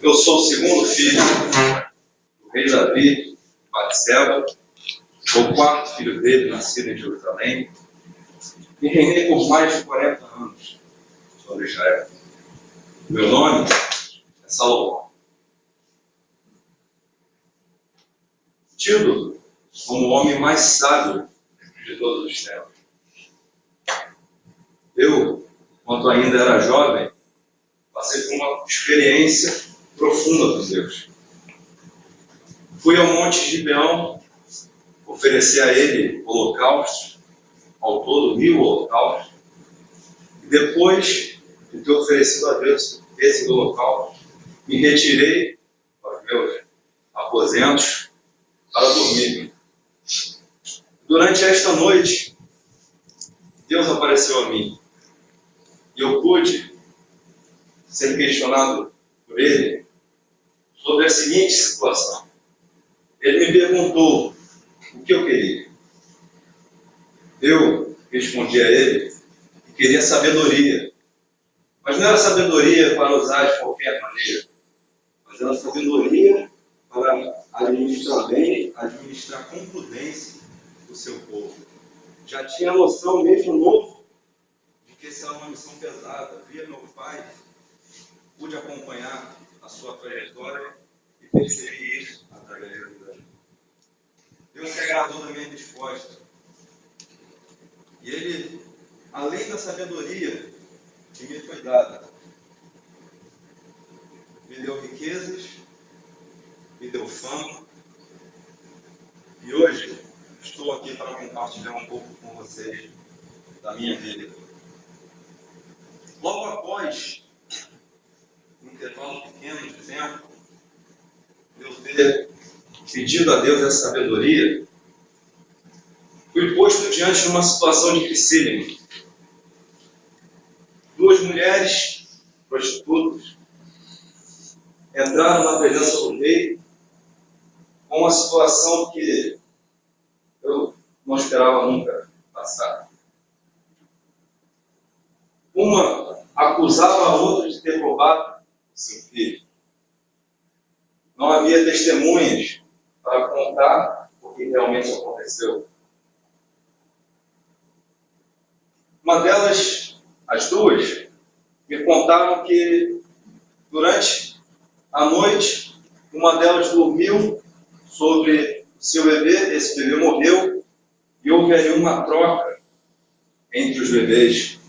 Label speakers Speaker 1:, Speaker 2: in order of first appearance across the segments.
Speaker 1: Eu sou o segundo filho do rei Davi, Batseba. Sou o quarto filho dele, nascido em Jerusalém. E reinei por mais de 40 anos sobre Israel. Meu nome é Salomão. Tido como o homem mais sábio de todos os tempos. Eu, quando ainda era jovem, passei por uma experiência profunda com Deus. Fui ao Monte Gibeão oferecer a ele holocaustos, ao todo 1000 holocaustos, e depois de ter oferecido a Deus esse holocausto, me retirei para os meus aposentos para dormir. Durante esta noite, Deus apareceu a mim e eu pude ser questionado por ele sobre a seguinte situação. Ele me perguntou o que eu queria. Eu respondi a ele que queria sabedoria. Mas não era sabedoria para usar de qualquer maneira, mas era sabedoria para administrar bem, administrar com prudência o seu povo. Já tinha noção, mesmo novo, de que essa era uma missão pesada. Via meu pai, pude acompanhar a sua trajetória e percebi isso através da vida. Deus se agradou da minha resposta. E ele, além da sabedoria que me foi dada, me deu riquezas, me deu fama, e hoje estou aqui para compartilhar um pouco com vocês da minha vida. Logo após um intervalo pequeno de tempo, de eu ter pedido a Deus essa sabedoria, fui posto diante de uma situação dificílima. 2 mulheres prostitutas entraram na presença do rei com uma situação que eu não esperava nunca passar. Uma acusava a outra de ter roubado seu filho. Não havia testemunhas para contar o que realmente aconteceu. Uma delas, as duas, me contaram que durante a noite, uma delas dormiu sobre o seu bebê, esse bebê morreu, e houve ali uma troca entre os bebês.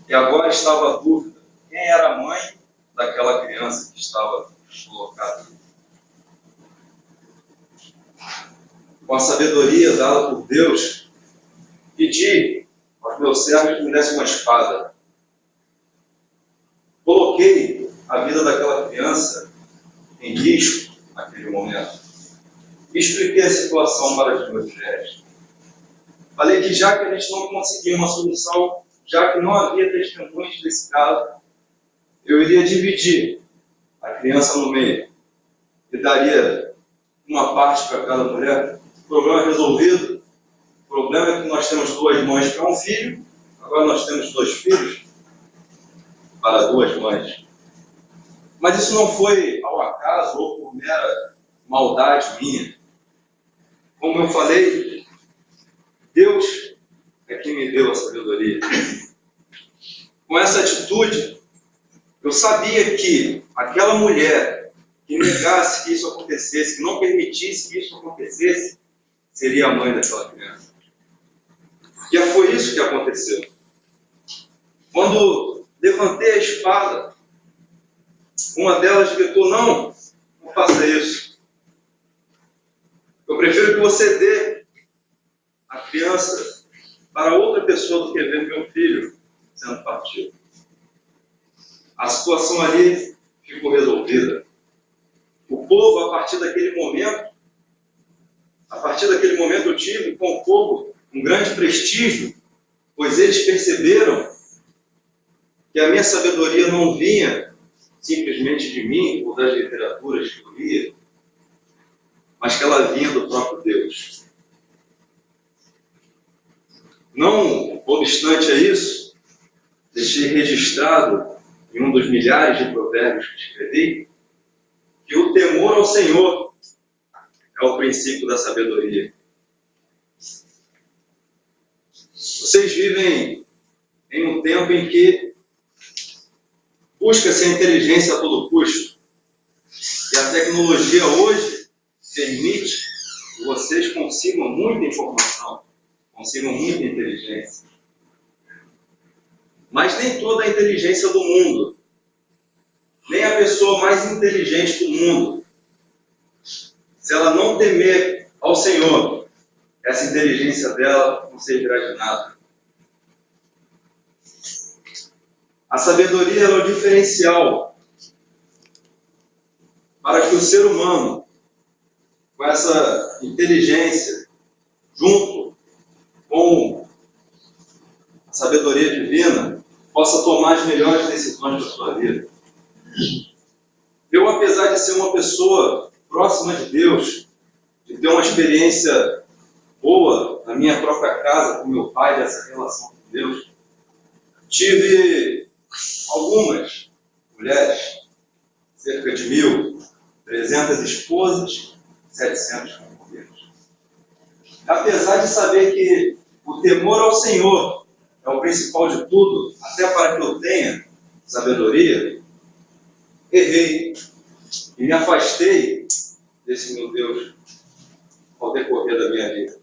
Speaker 1: E agora estava a dúvida, quem era a mãe daquela criança que estava colocada? Com a sabedoria dada por Deus, pedi aos meus servos que me dessem uma espada. Coloquei a vida daquela criança em risco naquele momento. Expliquei a situação para as duas mulheres. Falei que já que a gente não conseguia uma solução, já que não havia testemunhas desse caso, eu iria dividir a criança no meio e daria uma parte para cada mulher. O problema é resolvido. O problema é que nós temos 2 mães para um filho, agora nós temos 2 filhos para 2 mães. Mas isso não foi ao acaso ou por mera maldade minha. Como eu falei, Deus é quem me deu a sabedoria. Com essa atitude, eu sabia que aquela mulher que negasse que isso acontecesse, que não permitisse que isso acontecesse, seria a mãe daquela criança. E foi isso que aconteceu. Quando levantei a espada, uma delas gritou, não faça isso. Eu prefiro que você dê a criança para outra pessoa do que ver meu filho sendo partido. A situação ali ficou resolvida. O povo, a partir daquele momento eu tive com o povo um grande prestígio, pois eles perceberam que a minha sabedoria não vinha simplesmente de mim ou das literaturas que eu lia, mas que ela vinha do próprio Deus. Não obstante a isso, deixei registrado em um dos milhares de provérbios que escrevi, que o temor ao Senhor é o princípio da sabedoria. Vocês vivem em um tempo em que busca-se a inteligência a todo custo. E a tecnologia hoje permite que vocês consigam muita informação, consigam muita inteligência. Mas nem toda a inteligência do mundo, nem a pessoa mais inteligente do mundo, se ela não temer ao Senhor, essa inteligência dela não servirá de nada. A sabedoria é o diferencial para que o ser humano, com essa inteligência, junto com a sabedoria divina, possa tomar as melhores decisões da sua vida. Eu, apesar de ser uma pessoa próxima de Deus, de ter uma experiência boa na minha própria casa, com meu pai, dessa relação com Deus, tive algumas mulheres, cerca de 1.300 esposas, 700 companheiros. Apesar de saber que o temor ao Senhor é o principal de tudo, até para que eu tenha sabedoria, errei e me afastei desse meu Deus ao decorrer da minha vida.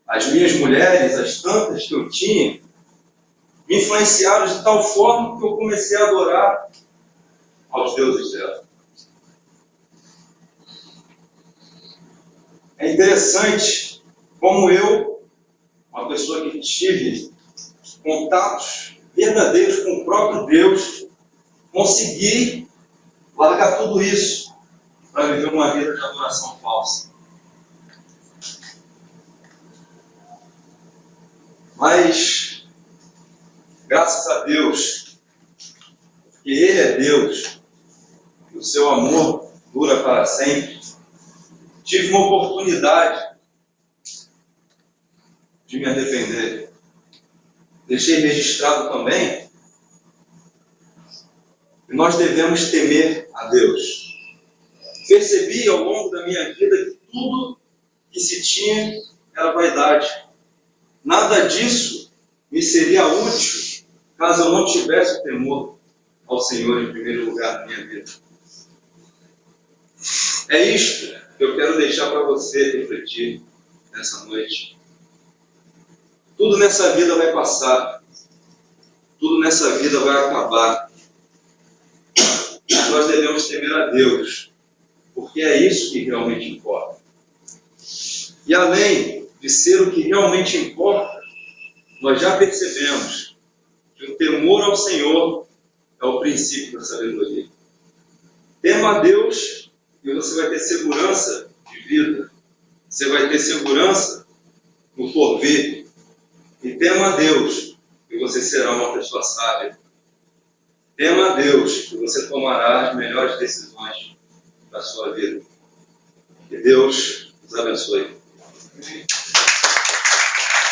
Speaker 1: As minhas mulheres, as tantas que eu tinha, me influenciaram de tal forma que eu comecei a adorar aos deuses dela. É interessante como eu, uma pessoa que tive contatos verdadeiros com o próprio Deus, consegui largar tudo isso para viver uma vida de adoração falsa. Mas, graças a Deus, que Ele é Deus, e o seu amor dura para sempre, tive uma oportunidade de me arrepender. Deixei registrado também que nós devemos temer a Deus. Percebi ao longo da minha vida que tudo que se tinha era vaidade. Nada disso me seria útil caso eu não tivesse o temor ao Senhor em primeiro lugar na minha vida. É isto que eu quero deixar para você refletir nessa noite. Tudo nessa vida vai passar. Tudo nessa vida vai acabar. Mas nós devemos temer a Deus, porque é isso que realmente importa. E além de ser o que realmente importa, nós já percebemos que o temor ao Senhor é o princípio da sabedoria. Tema a Deus e você vai ter segurança de vida. Você vai ter segurança no porvir. E tema a Deus e você será uma pessoa sábia. Tema a Deus e você tomará as melhores decisões da sua vida. Que Deus os abençoe. Amém.